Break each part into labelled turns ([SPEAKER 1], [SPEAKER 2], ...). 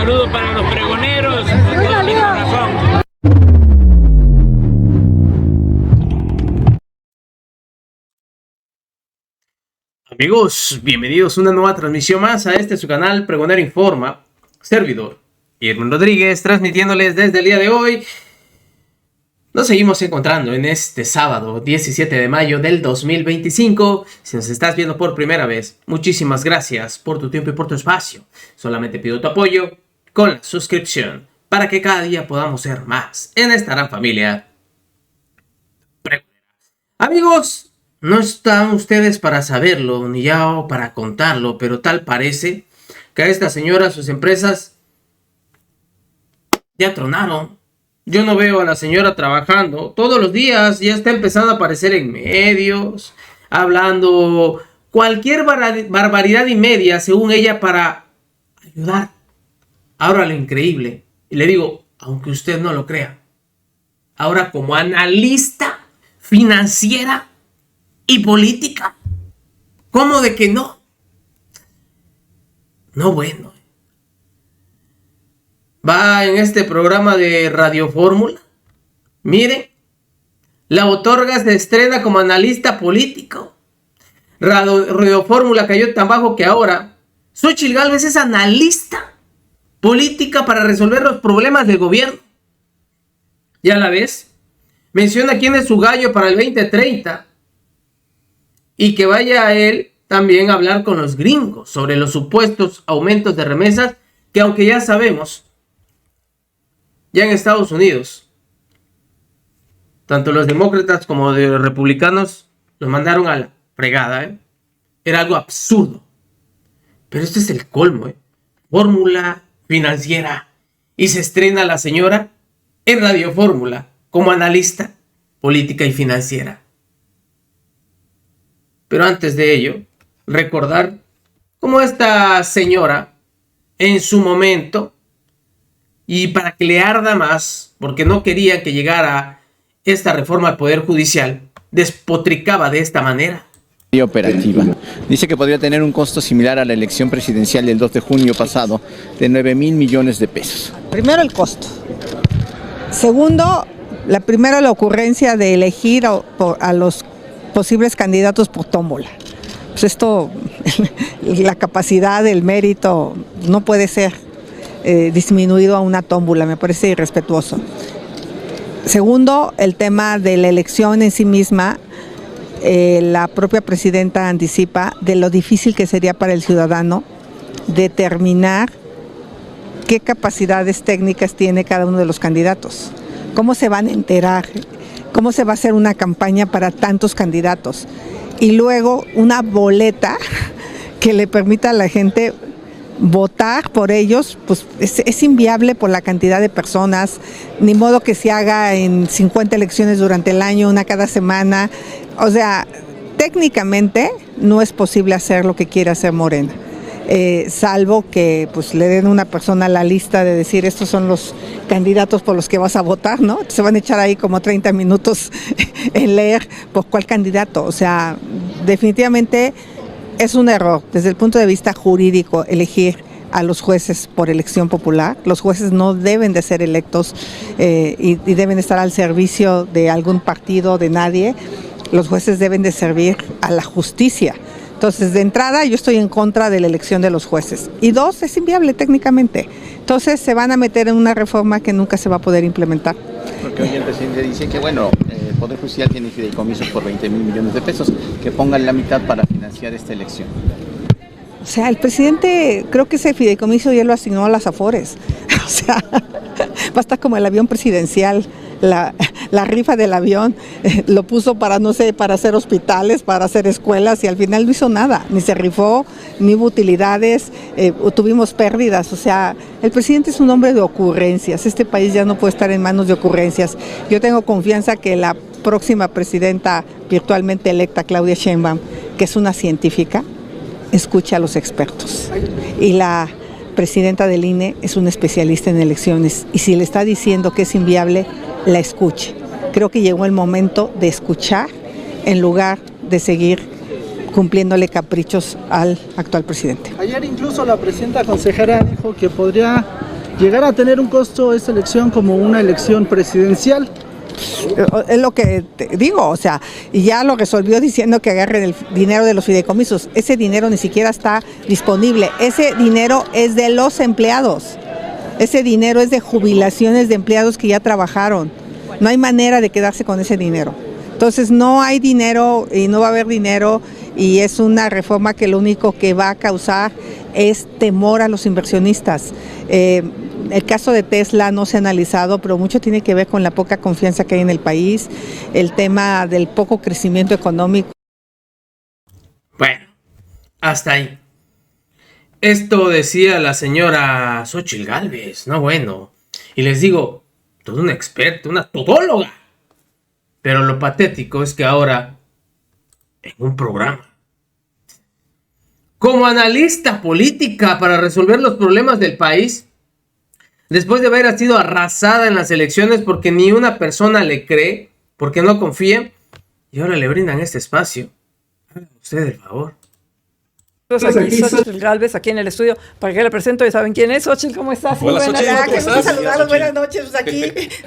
[SPEAKER 1] saludo para los pregoneros con todo mi corazón.
[SPEAKER 2] Amigos, bienvenidos a una nueva transmisión más a su canal Pregonero Informa. Servidor Irwin Rodríguez, transmitiéndoles desde el día de hoy. Nos seguimos encontrando en este sábado 17 de mayo del 2025. Si nos estás viendo por primera vez, muchísimas gracias por tu tiempo y por tu espacio. Solamente pido tu apoyo con la suscripción para que cada día podamos ser más en esta gran familia. Amigos, no están ustedes para saberlo ni yo para contarlo, pero tal parece que a esta señora sus empresas ya tronaron. Yo no veo a la señora trabajando todos los días, ya está empezando a aparecer en medios, hablando cualquier barbaridad y media, según ella, para ayudar. Ahora lo increíble, y le digo, aunque usted no lo crea, ahora como analista financiera y política, ¿cómo de que no? No, bueno. Va en este programa de Radio Fórmula. Miren, la Botorga se estrena como analista político. Radio Fórmula cayó tan bajo que ahora Xóchitl Gálvez es analista política para resolver los problemas del gobierno. ¿Ya la ves? Menciona quién es su gallo para el 2030 y que vaya a él también a hablar con los gringos sobre los supuestos aumentos de remesas que, aunque ya sabemos, ya en Estados Unidos, tanto los demócratas como los republicanos los mandaron a la fregada, Era algo absurdo. Pero este es el colmo, Fórmula financiera. Y se estrena la señora en Radio Fórmula como analista política y financiera. Pero antes de ello, recordar cómo esta señora, en su momento, y para que le arda más, porque no quería que llegara esta reforma al Poder Judicial, despotricaba de esta manera.
[SPEAKER 3] Operativa. Dice que podría tener un costo similar a la elección presidencial del 2 de junio pasado, de 9,000 millones de pesos.
[SPEAKER 4] Primero, el costo. Segundo, la ocurrencia de elegir a los posibles candidatos por tómbola. Pues esto, la capacidad, el mérito, no puede ser disminuido a una tómbola, me parece irrespetuoso. Segundo, el tema de la elección en sí misma. La propia presidenta anticipa de lo difícil que sería para el ciudadano determinar qué capacidades técnicas tiene cada uno de los candidatos, cómo se van a enterar, cómo se va a hacer una campaña para tantos candidatos y luego una boleta que le permita a la gente votar por ellos. Pues es inviable por la cantidad de personas, ni modo que se haga en 50 elecciones durante el año, una cada semana. O sea, técnicamente no es posible hacer lo que quiere hacer Morena, salvo que pues le den a una persona la lista de decir estos son los candidatos por los que vas a votar, ¿no? Se van a echar ahí como 30 minutos en leer por cuál candidato. O sea, definitivamente es un error desde el punto de vista jurídico elegir a los jueces por elección popular. Los jueces no deben de ser electos y deben estar al servicio de algún partido, de nadie. Los jueces deben de servir a la justicia. Entonces, de entrada, yo estoy en contra de la elección de los jueces. Y dos, es inviable técnicamente. Entonces, se van a meter en una reforma que nunca se va a poder implementar.
[SPEAKER 3] Porque hoy el presidente dice que, bueno, el Poder Judicial tiene fideicomisos por 20,000 millones de pesos, que pongan la mitad para financiar esta elección.
[SPEAKER 4] O sea, el presidente, creo que ese fideicomiso ya lo asignó a las Afores. O sea, va a estar como el avión presidencial. La rifa del avión lo puso para, no sé, para hacer hospitales, para hacer escuelas, y al final no hizo nada, ni se rifó, ni hubo utilidades, tuvimos pérdidas. O sea, el presidente es un hombre de ocurrencias. Este país ya no puede estar en manos de ocurrencias. Yo tengo confianza que la próxima presidenta virtualmente electa, Claudia Sheinbaum, que es una científica, escucha a los expertos. Y la presidenta del INE es una especialista en elecciones, y si le está diciendo que es inviable, la escuche. Creo que llegó el momento de escuchar en lugar de seguir cumpliéndole caprichos al actual presidente.
[SPEAKER 5] Ayer incluso la presidenta consejera dijo que podría ¿Llegará a tener un costo esta elección como una elección presidencial?
[SPEAKER 4] Es lo que te digo, o sea, y ya lo resolvió diciendo que agarren el dinero de los fideicomisos. Ese dinero ni siquiera está disponible. Ese dinero es de los empleados. Ese dinero es de jubilaciones de empleados que ya trabajaron. No hay manera de quedarse con ese dinero. Entonces no hay dinero y no va a haber dinero, y es una reforma que lo único que va a causar es temor a los inversionistas. El caso de Tesla no se ha analizado, pero mucho tiene que ver con la poca confianza que hay en el país, el tema del poco crecimiento económico.
[SPEAKER 2] Bueno, hasta ahí. Esto decía la señora Xóchitl Gálvez, no bueno. Y les digo, todo un experto, una todóloga. Pero lo patético es que ahora, en un programa, como analista política para resolver los problemas del país, después de haber sido arrasada en las elecciones porque ni una persona le cree, porque no confía, y ahora le brindan este espacio. Hagan usted el favor.
[SPEAKER 6] Aquí Xóchitl Gálvez, aquí en el estudio, para que le presento, ya saben quién es. Xóchitl, ¿cómo estás?
[SPEAKER 7] Hola, Xóchitl,
[SPEAKER 6] Buenas.
[SPEAKER 7] ¿cómo estás?
[SPEAKER 4] Saludarlos, buenas noches, pues aquí,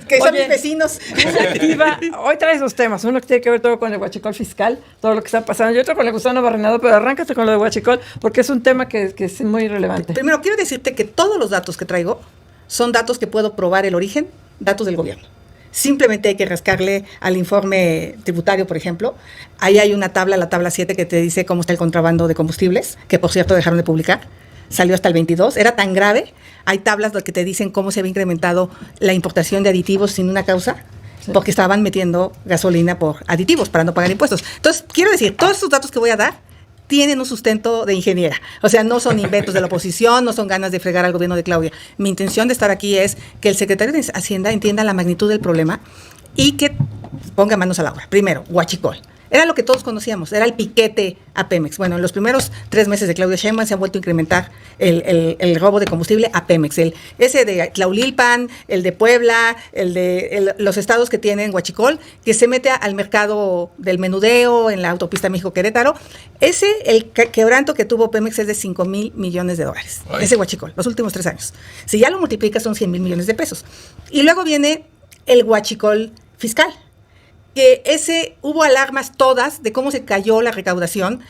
[SPEAKER 4] que son mis vecinos.
[SPEAKER 6] Activa. Hoy traes dos temas, uno que tiene que ver todo con el huachicol fiscal, todo lo que está pasando, y otro con el gusano barrenado, pero arráncate con lo de huachicol, porque es un tema que es muy relevante.
[SPEAKER 8] Primero, quiero decirte que todos los datos que traigo son datos que puedo probar el origen, datos del gobierno. Simplemente hay que rascarle al informe tributario, por ejemplo. Ahí hay una tabla, la tabla 7, que te dice cómo está el contrabando de combustibles, que por cierto dejaron de publicar. Salió hasta el 22, era tan grave. Hay tablas que te dicen cómo se había incrementado la importación de aditivos sin una causa, porque estaban metiendo gasolina por aditivos para no pagar impuestos. Entonces, quiero decir, todos estos datos que voy a dar tienen un sustento de ingeniera. O sea, no son inventos de la oposición, no son ganas de fregar al gobierno de Claudia. Mi intención de estar aquí es que el secretario de Hacienda entienda la magnitud del problema y que ponga manos a la obra. Primero, huachicol. Era lo que todos conocíamos, era el piquete a Pemex. Bueno, en los primeros 3 meses de Claudia Sheinbaum se ha vuelto a incrementar el robo de combustible a Pemex. Ese de Tlaulilpan, el de Puebla, los estados que tienen huachicol, que se mete al mercado del menudeo en la autopista México-Querétaro. El quebranto que tuvo Pemex es de $5,000 millones. Ay. Ese huachicol, los últimos 3 años. Si ya lo multiplicas son $100,000 millones. Y luego viene el huachicol fiscal, que hubo alarmas todas de cómo se cayó la recaudación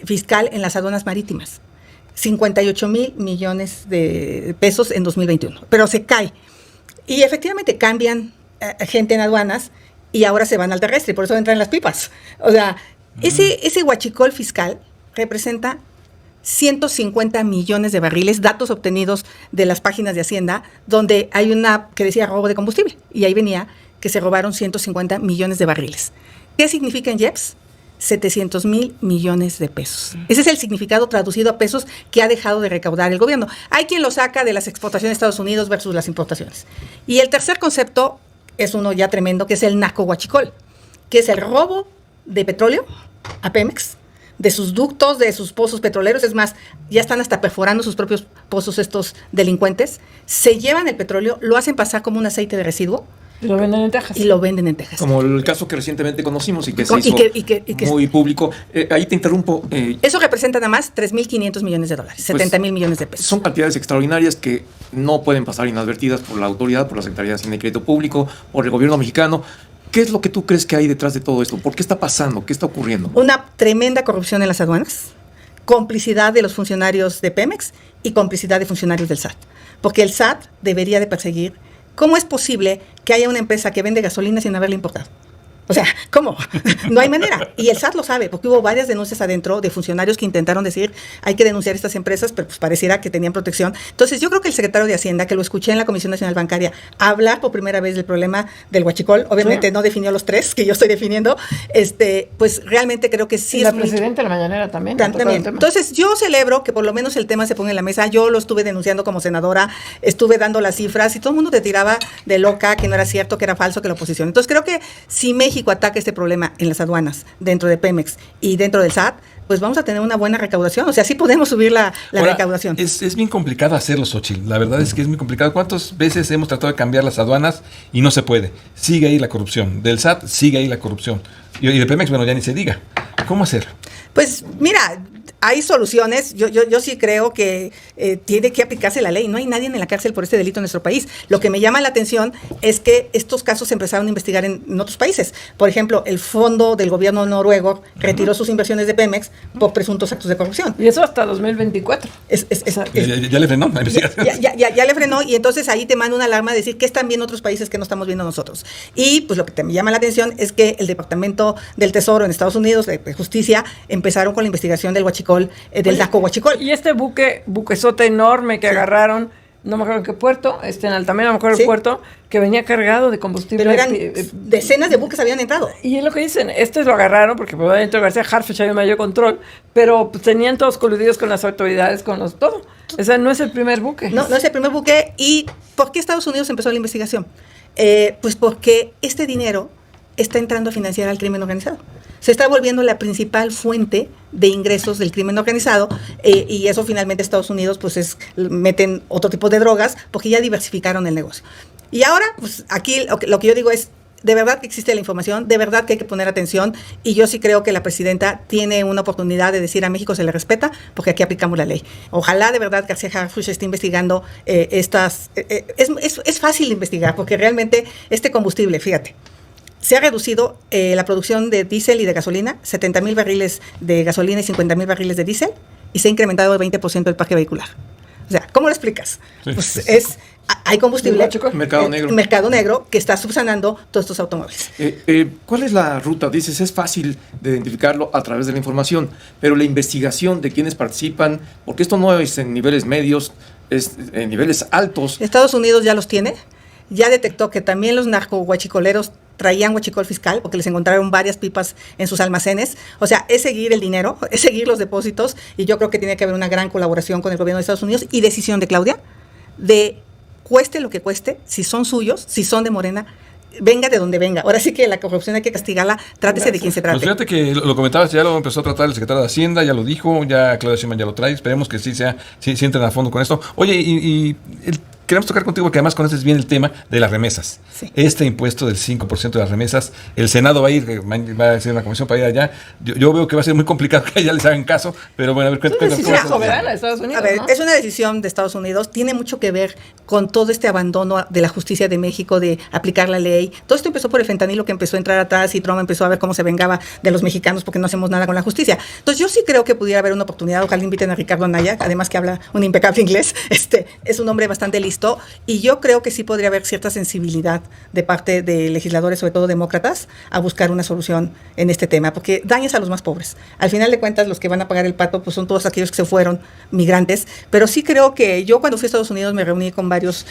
[SPEAKER 8] fiscal en las aduanas marítimas. 58,000 millones de pesos en 2021, pero se cae. Y efectivamente cambian gente en aduanas y ahora se van al terrestre, y por eso entran las pipas. O sea, ese huachicol fiscal representa 150 millones de barriles, datos obtenidos de las páginas de Hacienda, donde hay una que decía robo de combustible, y ahí venía que se robaron 150 millones de barriles. ¿Qué significa en IEPS? 700,000 millones de pesos. Ese es el significado traducido a pesos que ha dejado de recaudar el gobierno. Hay quien lo saca de las exportaciones de Estados Unidos versus las importaciones. Y el tercer concepto es uno ya tremendo, que es el narcohuachicol, que es el robo de petróleo a Pemex, de sus ductos, de sus pozos petroleros. Es más, ya están hasta perforando sus propios pozos estos delincuentes. Se llevan el petróleo, lo hacen pasar como un aceite de residuo,
[SPEAKER 6] y lo venden en Texas.
[SPEAKER 8] Y lo venden en Texas.
[SPEAKER 7] Como el caso que recientemente conocimos y que se hizo muy público. Ahí te interrumpo.
[SPEAKER 8] Eso representa nada más $3,500 millones, pues, $70,000 millones de pesos.
[SPEAKER 7] Son cantidades extraordinarias que no pueden pasar inadvertidas por la autoridad, por la Secretaría de Hacienda y Crédito Público, por el gobierno mexicano. ¿Qué es lo que tú crees que hay detrás de todo esto? ¿Por qué está pasando? ¿Qué está ocurriendo?
[SPEAKER 8] Una tremenda corrupción en las aduanas, complicidad de los funcionarios de Pemex y complicidad de funcionarios del SAT. Porque el SAT debería de perseguir. ¿Cómo es posible que haya una empresa que vende gasolina sin haberla importado? O sea, ¿cómo? No hay manera. Y el SAT lo sabe, porque hubo varias denuncias adentro de funcionarios que intentaron decir, hay que denunciar estas empresas, pero pues pareciera que tenían protección. Entonces, yo creo que el secretario de Hacienda, que lo escuché en la Comisión Nacional Bancaria, hablar por primera vez del problema del huachicol, obviamente no definió los 3 que yo estoy definiendo, pues realmente creo que sí.
[SPEAKER 6] Y la presidenta de la mañanera también.
[SPEAKER 8] Entonces, yo celebro que por lo menos el tema se ponga en la mesa. Yo lo estuve denunciando como senadora, estuve dando las cifras y todo el mundo te tiraba de loca, que no era cierto, que era falso, que la oposición. Entonces, creo que si México ataca este problema en las aduanas, dentro de Pemex y dentro del SAT, pues vamos a tener una buena recaudación. O sea, sí podemos subir la recaudación.
[SPEAKER 9] Es bien complicado hacerlo, Xóchitl. La verdad es que es muy complicado. ¿Cuántas veces hemos tratado de cambiar las aduanas y no se puede? Sigue ahí la corrupción. Del SAT sigue ahí la corrupción. Y de Pemex, bueno, ya ni se diga. ¿Cómo hacerlo?
[SPEAKER 8] Pues mira, hay soluciones. Yo sí creo que tiene que aplicarse la ley. No hay nadie en la cárcel por este delito en nuestro país. Lo que me llama la atención es que estos casos se empezaron a investigar en otros países. Por ejemplo, el fondo del gobierno noruego retiró sus inversiones de Pemex por presuntos actos de corrupción.
[SPEAKER 6] Y eso hasta 2024.
[SPEAKER 9] Ya le frenó la investigación.
[SPEAKER 8] Ya le frenó, y entonces ahí te manda una alarma de decir que están viendo otros países que no estamos viendo nosotros. Y pues lo que me llama la atención es que el Departamento del Tesoro en Estados Unidos, de Justicia, empezaron con la investigación del huachicol, del narco huachicol.
[SPEAKER 6] Y este buquezote enorme que agarraron, no me acuerdo en qué puerto, en Altamira, no me acuerdo el puerto, que venía cargado de combustible.
[SPEAKER 8] Pero eran decenas de buques habían entrado.
[SPEAKER 6] Y es lo que dicen, lo agarraron porque probablemente García Harfuch había mayor control, pero pues, tenían todos coludidos con las autoridades, todo. O sea, no es el primer buque.
[SPEAKER 8] No es el primer buque. ¿Y por qué Estados Unidos empezó la investigación? Pues porque este dinero está entrando a financiar al crimen organizado. Se está volviendo la principal fuente de ingresos del crimen organizado, y eso finalmente Estados Unidos pues meten otro tipo de drogas porque ya diversificaron el negocio. Y ahora, pues aquí lo que yo digo es, de verdad que existe la información, de verdad que hay que poner atención, y yo sí creo que la presidenta tiene una oportunidad de decir a México se le respeta, porque aquí aplicamos la ley. Ojalá de verdad García Harfuch esté investigando estas... es fácil investigar, porque realmente este combustible, fíjate, se ha reducido la producción de diésel y de gasolina, 70,000 barriles de gasolina y 50,000 barriles de diésel, y se ha incrementado el 20% el parque vehicular. O sea, ¿cómo lo explicas? Pues hay combustible, mercado negro que está subsanando todos estos automóviles.
[SPEAKER 7] ¿Cuál es la ruta? Dices, es fácil de identificarlo a través de la información, pero la investigación de quienes participan, porque esto no es en niveles medios, es en niveles altos.
[SPEAKER 8] Estados Unidos ya los tiene, ya detectó que también los narcohuachicoleros traían huachicol fiscal, porque les encontraron varias pipas en sus almacenes. O sea, es seguir el dinero, es seguir los depósitos, y yo creo que tiene que haber una gran colaboración con el gobierno de Estados Unidos y decisión de Claudia, de cueste lo que cueste, si son suyos, si son de Morena, venga de donde venga. Ahora sí que la corrupción hay que castigarla, trátese de quien se trate.
[SPEAKER 9] Pues fíjate que lo comentabas, ya lo empezó a tratar el secretario de Hacienda, ya lo dijo, ya Claudia Sheinbaum ya lo trae, esperemos que sí entren a fondo con esto. Oye, queremos tocar contigo porque además conoces bien el tema de las remesas. Sí. Este impuesto del 5% de las remesas, el Senado va a hacer una comisión para ir allá. Yo veo que va a ser muy complicado que allá les hagan caso, pero bueno, a ver, cuéntanos.
[SPEAKER 6] Es una decisión soberana de Estados Unidos,
[SPEAKER 8] a ver, ¿no? Es una decisión de Estados Unidos, tiene mucho que ver con todo este abandono de la justicia de México, de aplicar la ley. Todo esto empezó por el fentanilo, que empezó a entrar atrás, y Trump empezó a ver cómo se vengaba de los mexicanos porque no hacemos nada con la justicia. Entonces yo sí creo que pudiera haber una oportunidad. Ojalá inviten a Ricardo Anaya, además que habla un impecable inglés, es un hombre bastante listo, y yo creo que sí podría haber cierta sensibilidad de parte de legisladores, sobre todo demócratas, a buscar una solución en este tema, porque dañas a los más pobres. Al final de cuentas, los que van a pagar el pato pues son todos aquellos que se fueron migrantes, pero sí creo que yo cuando fui a Estados Unidos me reuní con varios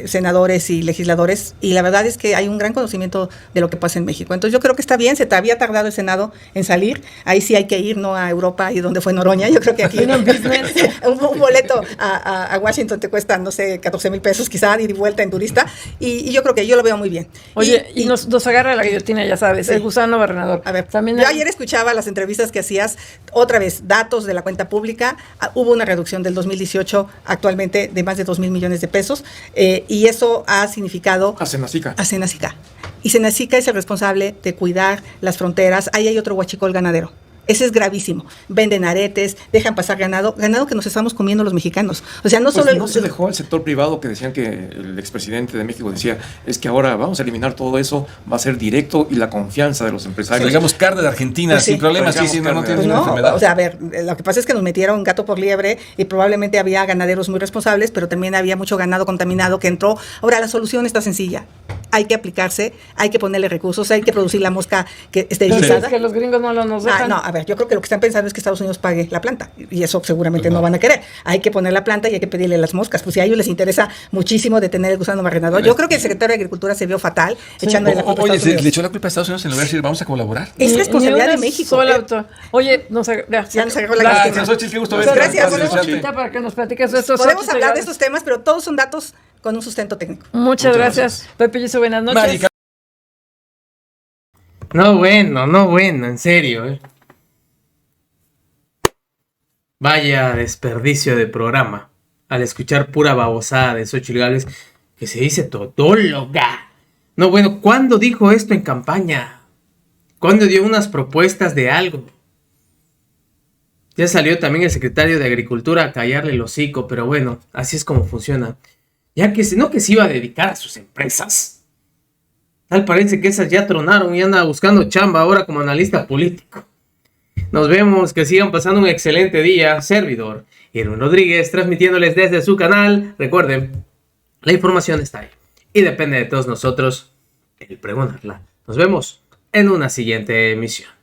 [SPEAKER 8] senadores y legisladores, y la verdad es que hay un gran conocimiento de lo que pasa en México. Entonces yo creo que está bien, se te había tardado el Senado en salir, ahí sí hay que ir, no a Europa y donde fue Noroña. Yo creo que aquí un boleto a Washington te cuesta, no sé, 14,000 pesos quizá, ir y vuelta en turista, y yo creo que yo lo veo muy bien.
[SPEAKER 6] Oye, y nos agarra la guillotina, ya sabes, sí. El gusano barrenador.
[SPEAKER 8] A ver, también yo ayer escuchaba las entrevistas que hacías, otra vez, datos de la cuenta pública, hubo una reducción del 2018 actualmente de más de 2,000 millones de pesos, y eso ha significado...
[SPEAKER 7] A Senacica.
[SPEAKER 8] Y Senacica es el responsable de cuidar las fronteras. Ahí hay otro huachicol ganadero. Ese es gravísimo. Venden aretes, dejan pasar ganado que nos estamos comiendo los mexicanos. O sea, no
[SPEAKER 7] pues
[SPEAKER 8] solo...
[SPEAKER 7] no se dejó al sector privado, que decían que el expresidente de México decía, es que ahora vamos a eliminar todo eso, va a ser directo, y la confianza de los empresarios.
[SPEAKER 9] O sea, digamos carne de Argentina, pues sin problemas, sí, no tienes una enfermedad.
[SPEAKER 8] O sea, a ver, lo que pasa es que nos metieron gato por liebre, y probablemente había ganaderos muy responsables, pero también había mucho ganado contaminado que entró. Ahora, la solución está sencilla. Hay que aplicarse, hay que ponerle recursos, hay que producir la mosca que esterilizada.
[SPEAKER 6] Es que los gringos no nos dejan.
[SPEAKER 8] No, a ver, yo creo que lo que están pensando es que Estados Unidos pague la planta, y eso seguramente no van a querer. Hay que poner la planta y hay que pedirle las moscas, pues si a ellos les interesa muchísimo detener el gusano barrenador. Yo creo que el secretario de Agricultura se vio fatal, echándole la culpa a Estados Unidos.
[SPEAKER 9] Le echó la culpa a Estados Unidos en lugar de decir, vamos a colaborar.
[SPEAKER 8] Es responsabilidad de México.
[SPEAKER 6] Oye,
[SPEAKER 8] ya nos agarró la guillotina.
[SPEAKER 9] Qué gusto verte.
[SPEAKER 8] Gracias.
[SPEAKER 6] Para que nos platiques de estos.
[SPEAKER 8] Podemos hablar de estos temas, pero todos son datos con un sustento técnico.
[SPEAKER 6] Muchas gracias. Pepe Yuso, buenas noches.
[SPEAKER 9] Marica.
[SPEAKER 2] No bueno, en serio. Vaya desperdicio de programa al escuchar pura babosada de Xóchitl Gálvez, que se dice todóloga. No bueno, ¿cuándo dijo esto en campaña? ¿Cuándo dio unas propuestas de algo? Ya salió también el secretario de Agricultura a callarle el hocico, pero bueno, así es como funciona. Ya que no que se iba a dedicar a sus empresas. Tal parece que esas ya tronaron y anda buscando chamba ahora como analista político. Nos vemos, que sigan pasando un excelente día. Servidor Irwin Rodríguez, transmitiéndoles desde su canal. Recuerden, la información está ahí y depende de todos nosotros el pregonarla. Nos vemos en una siguiente emisión.